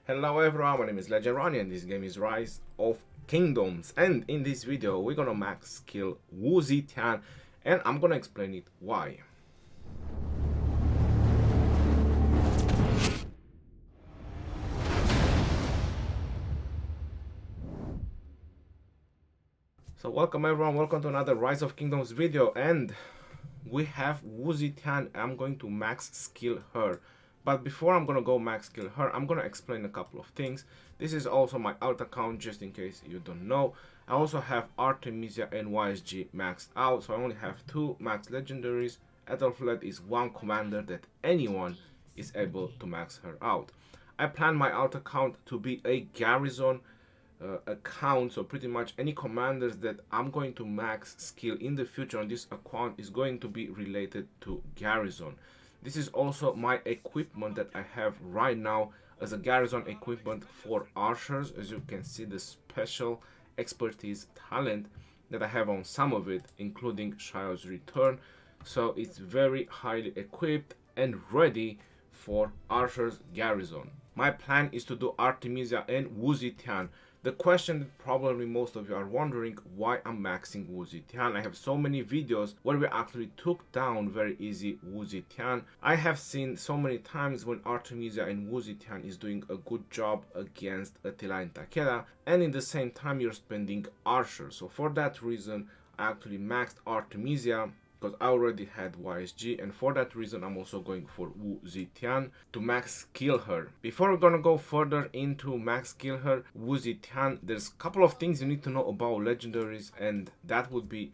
Hello everyone, my name is Legend Ronnie and this game is Rise of Kingdoms, and in this video we're gonna max skill Wu Zetian and I'm gonna explain it why. So welcome everyone, welcome to another Rise of Kingdoms video, and we have Wu Zetian. I'm going to max skill her. But before I'm gonna go max skill her, I'm gonna explain a couple of things. This is also my alt account, just in case you don't know. I also have Artemisia and YSG maxed out, so I only have 2 max legendaries. Ethelflaed is one commander that anyone is able to max her out. I plan my alt account to be a Garrison account, so pretty much any commanders that I'm going to max skill in the future on this account is going to be related to Garrison. This is also my equipment that I have right now as a Garrison equipment for archers. As you can see, the special expertise talent that I have on some of it, including Shire's Return. So it's very highly equipped and ready for archers Garrison. My plan is to do Artemisia and Wu Zetian. The question that probably most of you are wondering, why I'm maxing Wu Zetian. I have so many videos where we actually took down very easy Wu Zetian. I have seen so many times when Artemisia and Wu Zetian is doing a good job against Attila and Takeda, and in the same time you're spending archers. So for that reason I actually maxed Artemisia, because I already had YSG, and for that reason I'm also going for Wu Zetian to max skill her. Before we're gonna go further into max skill her Wu Zetian, there's a couple of things you need to know about legendaries, and that would be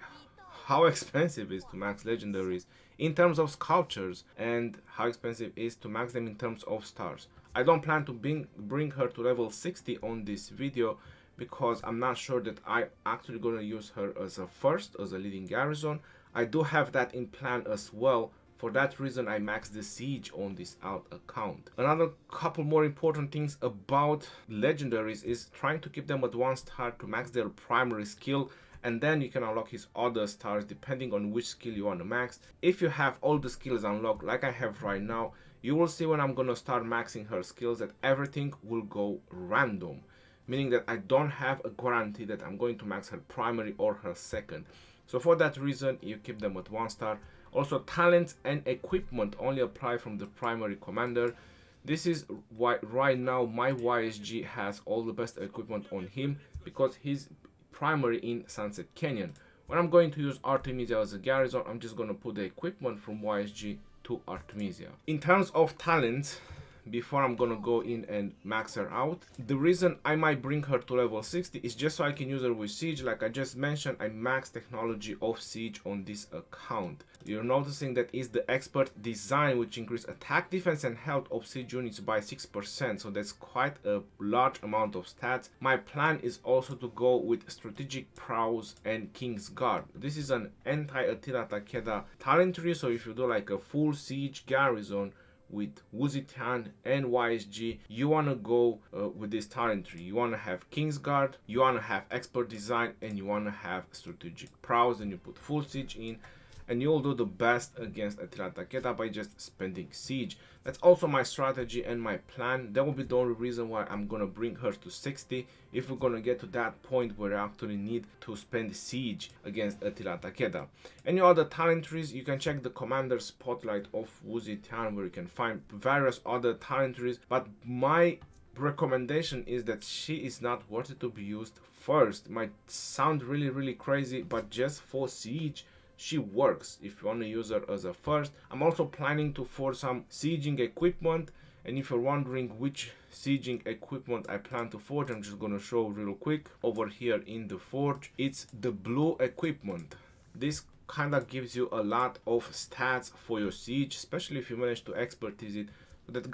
how expensive it is to max legendaries in terms of sculptures and how expensive it is to max them in terms of stars. I don't plan to bring her to level 60 on this video, because I'm not sure that I actually gonna use her as a leading Garrison. I do have that in plan as well. For that reason I maxed the siege on this alt account. Another couple more important things about legendaries is trying to keep them at 1 star to max their primary skill, and then you can unlock his other stars depending on which skill you want to max. If you have all the skills unlocked like I have right now, you will see when I'm gonna start maxing her skills that everything will go random, meaning that I don't have a guarantee that I'm going to max her primary or her second. So for that reason you keep them at 1 star. Also, talents and equipment only apply from the primary commander. This is why right now my YSG has all the best equipment on him, because he's primary in Sunset Canyon. When I'm going to use Artemisia as a Garrison, I'm just going to put the equipment from YSG to Artemisia. In terms of talents, before I'm gonna go in and max her out, the reason I might bring her to level 60 is just so I can use her with siege. Like I just mentioned, I max technology of siege on this account. You're noticing that is the expert design, which increase attack, defense and health of siege units by 6%, so that's quite a large amount of stats. My plan is also to go with strategic prowess and King's Guard. This is an anti-Attila Takeda talent tree, so if you do like a full siege Garrison with Wu Zetian and YSG, you want to go with this talent tree. You want to have King's Guard, you want to have expert design, and you want to have strategic prowess, and you put full siege in, and you'll do the best against Attila Takeda by just spending siege. That's also my strategy and my plan. That will be the only reason why I'm gonna bring her to 60, if we're gonna get to that point where I actually need to spend siege against Attila Takeda. Any other talent trees, you can check the commander spotlight of Wu Zetian, where you can find various other talent trees, but my recommendation is that she is not worth it to be used first. It might sound really crazy, but just for siege she works if you want to use her as a first. I'm also planning to forge some sieging equipment, and if you're wondering which sieging equipment I plan to forge, I'm just gonna show real quick over here in the forge. It's the blue equipment. This kind of gives you a lot of stats for your siege, especially if you manage to expertise it. That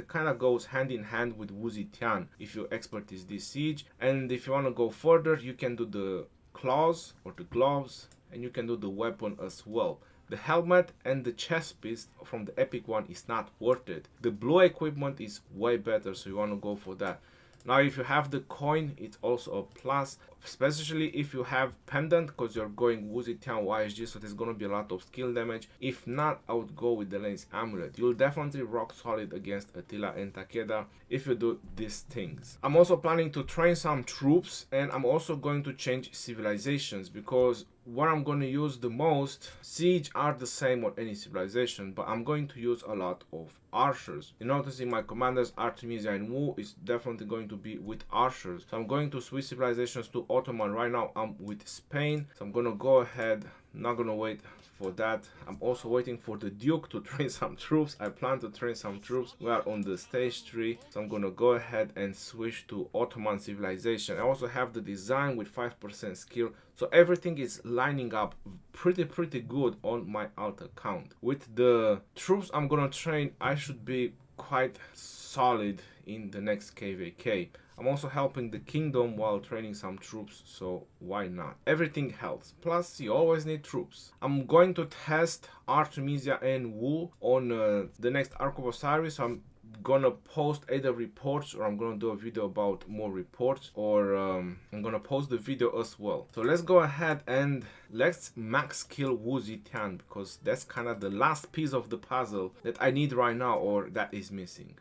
kind of goes hand in hand with Wu Zetian if you expertise this siege. And if you want to go further, you can do the claws or the gloves, and you can do the weapon as well. The helmet and the chest piece from the epic one is not worth it. The blue equipment is way better, so you want to go for that. Now if you have the coin, it's also a plus, especially if you have pendant, because you're going Wu Zetian YSG, so there's gonna be a lot of skill damage. If not, I would go with the lens amulet. You'll definitely rock solid against Attila and Takeda if you do these things. I'm also planning to train some troops, and I'm also going to change civilizations, because what I'm going to use the most, siege are the same on any civilization, but I'm going to use a lot of archers. You notice in my commanders, Artemisia and Wu is definitely going to be with archers. So I'm going to switch civilizations to Ottoman. Right now I'm with Spain, so I'm going to go ahead, not going to wait for that. I'm also waiting for the Duke to train some troops. I plan to train some troops. We are on the stage 3, so I'm gonna go ahead and switch to Ottoman civilization. I also have the design with 5% skill, so everything is lining up pretty good on my alt account. With the troops I'm gonna train, I should be quite solid in the next KVK. I'm also helping the kingdom while training some troops, so why not? Everything helps. Plus, you always need troops. I'm going to test Artemisia and Wu on the next Ark of Osiris. I'm gonna post either reports, or I'm gonna do a video about more reports, or I'm gonna post the video as well. So let's go ahead and let's max skill Wu Zetian, because that's kind of the last piece of the puzzle that I need right now, or that is missing.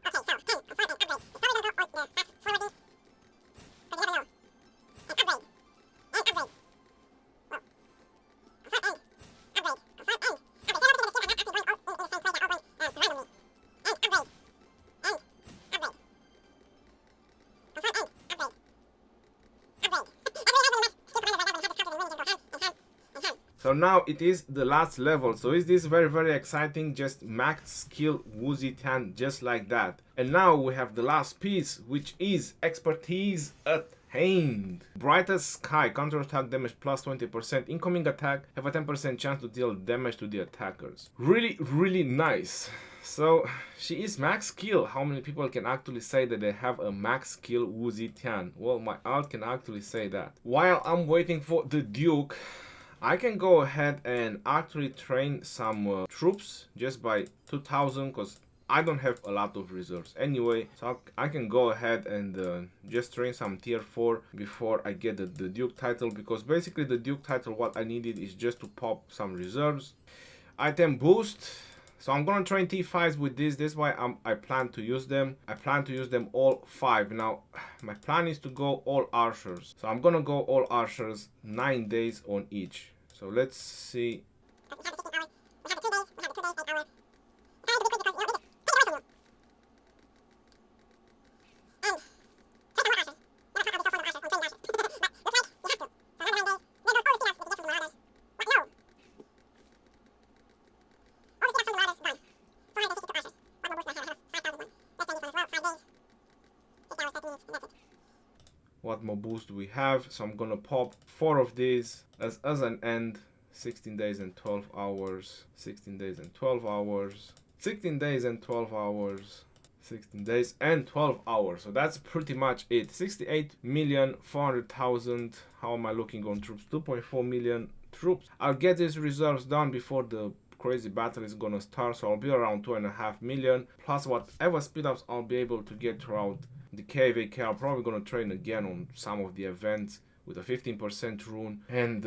So now it is the last level. So is this very exciting? Just max skill Wu Zetian just like that. And now we have the last piece, which is expertise attained. Brightest Sky, counterattack damage plus 20%. Incoming attack have a 10% chance to deal damage to the attackers. Really nice. So she is max skill. How many people can actually say that they have a max skill Wu Zetian? Well, my alt can actually say that. While I'm waiting for the Duke, I can go ahead and actually train some troops just by 2000, because I don't have a lot of reserves anyway. So I can go ahead and just train some tier 4 before I get the Duke title, because basically the Duke title, what I needed is just to pop some reserves. Item boost. So I'm gonna train T5s with this. This is why I plan to use them. I plan to use them all 5. Now, my plan is to go all archers. So I'm gonna go all archers 9 days on each. So let's see. What more boost do we have? So I'm gonna pop 4 of these as an end. 16 days and 12 hours, 16 days and 12 hours, 16 days and 12 hours, 16 days and 12 hours. So that's pretty much it. 68,400,000. How am I looking on troops? 2.4 million troops. I'll get these reserves done before the crazy battle is gonna start, so I'll be around 2.5 million, plus whatever speed ups I'll be able to get throughout the KVK. I'm probably gonna train again on some of the events with a 15% rune, and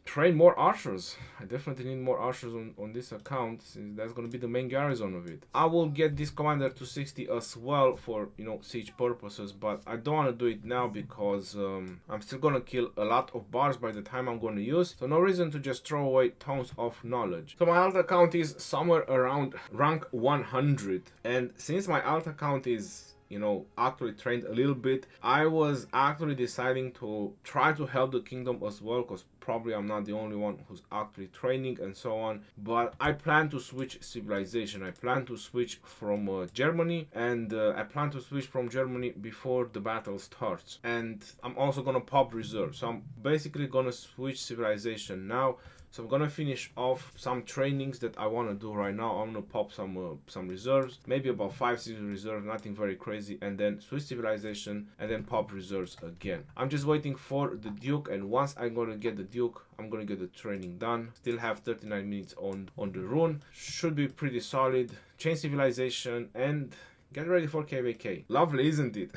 train more archers. I definitely need more archers on this account, since that's going to be the main garrison of it. I will get this commander to 60 as well for, you know, siege purposes, but I don't want to do it now because I'm still going to kill a lot of bars by the time I'm going to use, so no reason to just throw away tons of knowledge. So my alt account is somewhere around rank 100, and since my alt account is, you know, actually trained a little bit, I was actually deciding to try to help the kingdom as well, because probably I'm not the only one who's actually training and so on. But I plan to switch civilization. I plan to switch from Germany, and I plan to switch from Germany before the battle starts. And I'm also gonna pop reserves, so I'm basically gonna switch civilization now. So I'm gonna finish off some trainings that I want to do right now. I'm gonna pop some reserves, maybe about 5-6 reserves, nothing very crazy, and then switch civilization and then pop reserves again. I'm just waiting for the Duke, and once I'm gonna get the Duke, I'm gonna get the training done. Still have 39 minutes on the rune. Should be pretty solid. Change civilization and Get ready for KVK. Lovely, isn't it?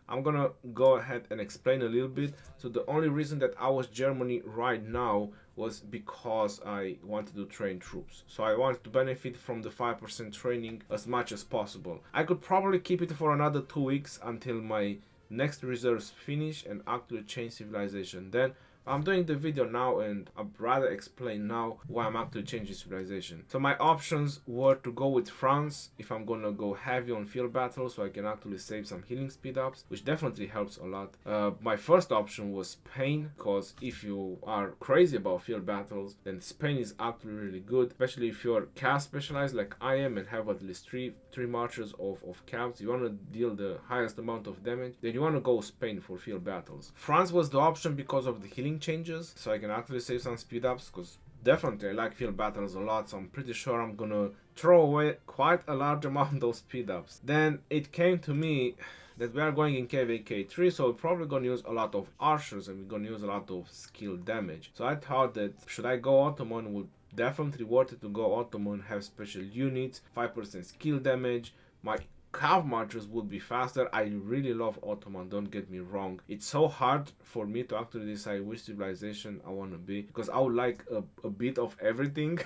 I'm gonna go ahead and explain a little bit. So the only reason that I was Germany right now was because I wanted to train troops. So I wanted to benefit from the 5% training as much as possible. I could probably keep it for another 2 weeks until my next reserves finish and actually change civilization. Then I'm doing the video now and I'd rather explain now why I'm actually changing civilization. So my options were to go with France if I'm gonna go heavy on field battles so I can actually save some healing speed ups, which definitely helps a lot. My first option was Spain, because if you are crazy about field battles, then Spain is actually really good, especially if you're cav specialized like I am and have at least three marchers of cavs. You want to deal the highest amount of damage, then you want to go Spain for field battles. France was the option because of the healing changes, so I can actually save some speed ups, because definitely I like field battles a lot, so I'm pretty sure I'm gonna throw away quite a large amount of speed ups. Then it came to me that we are going in KVK 3, so we're probably gonna use a lot of archers and we're gonna use a lot of skill damage. So I thought that should I go Ottoman, would definitely worth it to go Ottoman, have special units, 5% skill damage. My cav marchers would be faster. I really love Ottoman, don't get me wrong. It's so hard for me to actually decide which civilization I want to be, because I would like a bit of everything.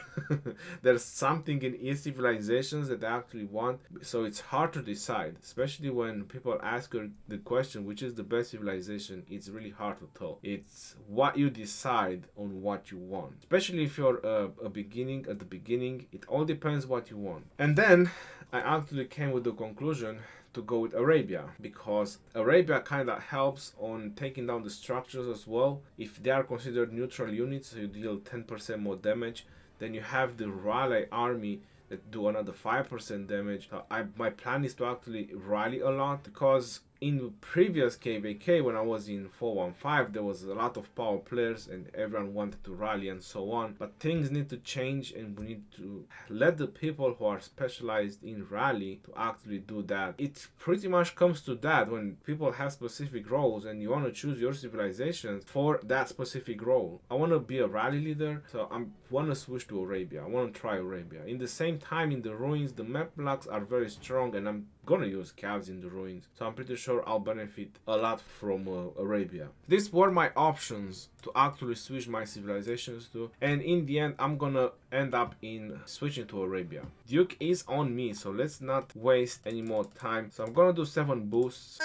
There's something in each civilizations that I actually want, so it's hard to decide, especially when people ask you the question which is the best civilization. It's really hard to tell. It's what you decide on what you want, especially if you're at the beginning. It all depends what you want. And then I actually came with the conclusion to go with Arabia, because Arabia kind of helps on taking down the structures as well. If they are considered neutral units, so you deal 10% more damage. Then you have the rally army that do another 5% damage. So my plan is to actually rally a lot, because in the previous KVK, when I was in 415, there was a lot of power players and everyone wanted to rally and so on. But things need to change, and we need to let the people who are specialized in rally to actually do that. It pretty much comes to that, when people have specific roles and you want to choose your civilizations for that specific role. I want to be a rally leader, so I want to switch to Arabia. I want to try Arabia. In the same time, in the ruins, the map blocks are very strong and I'm gonna use cavs in the ruins, so I'm pretty sure I'll benefit a lot from Arabia. These were my options to actually switch my civilizations to, and in the end I'm gonna end up in switching to Arabia. Duke is on me, so let's not waste any more time. So I'm gonna do 7 boosts.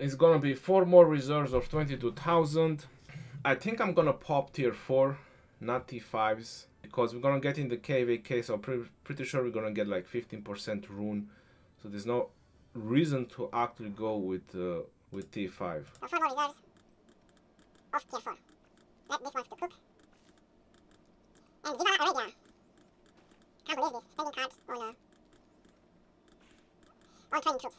It's gonna be 4 more reserves of 22,000. I think I'm gonna pop tier 4, not T5s, because we're gonna get in the KVK, so I'm pretty sure we're gonna get like 15% rune. So there's no reason to actually go with T5. So 4 more reserves of tier 4. Let this one to cook. And Viva Arabia. Can't believe this. Spending cards on training troops.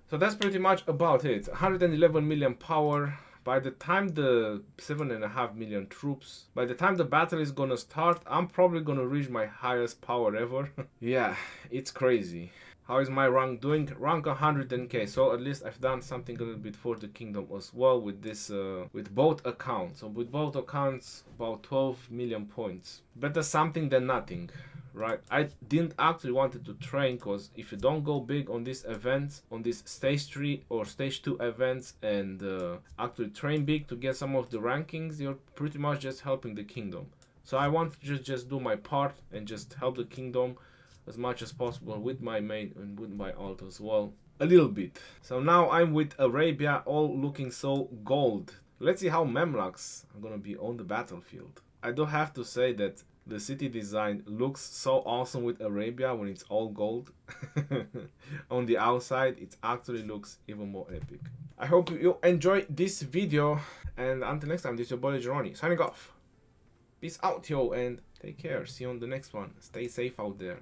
So that's pretty much about it. 111 million power. By the time the 7.5 million troops, by the time the battle is gonna start, I'm probably gonna reach my highest power ever. Yeah, it's crazy. How is my rank doing? Rank 110k, so at least I've done something a little bit for the kingdom as well with this, with both accounts. So with both accounts, about 12 million points. Better something than nothing, right? I didn't actually wanted to train, because if you don't go big on these events, on these stage 3 or stage 2 events, and actually train big to get some of the rankings, you're pretty much just helping the kingdom. So I want to just do my part and just help the kingdom as much as possible with my main and with my alt as well, a little bit. So now I'm with Arabia, all looking so gold. Let's see how Memlaks are gonna be on the battlefield. I do have to say that the city design looks so awesome with Arabia when it's all gold. On the outside, it actually looks even more epic. I hope you enjoyed this video, and until next time, this is your boy Jeroni, signing off. Peace out, yo, and take care. See you on the next one. Stay safe out there.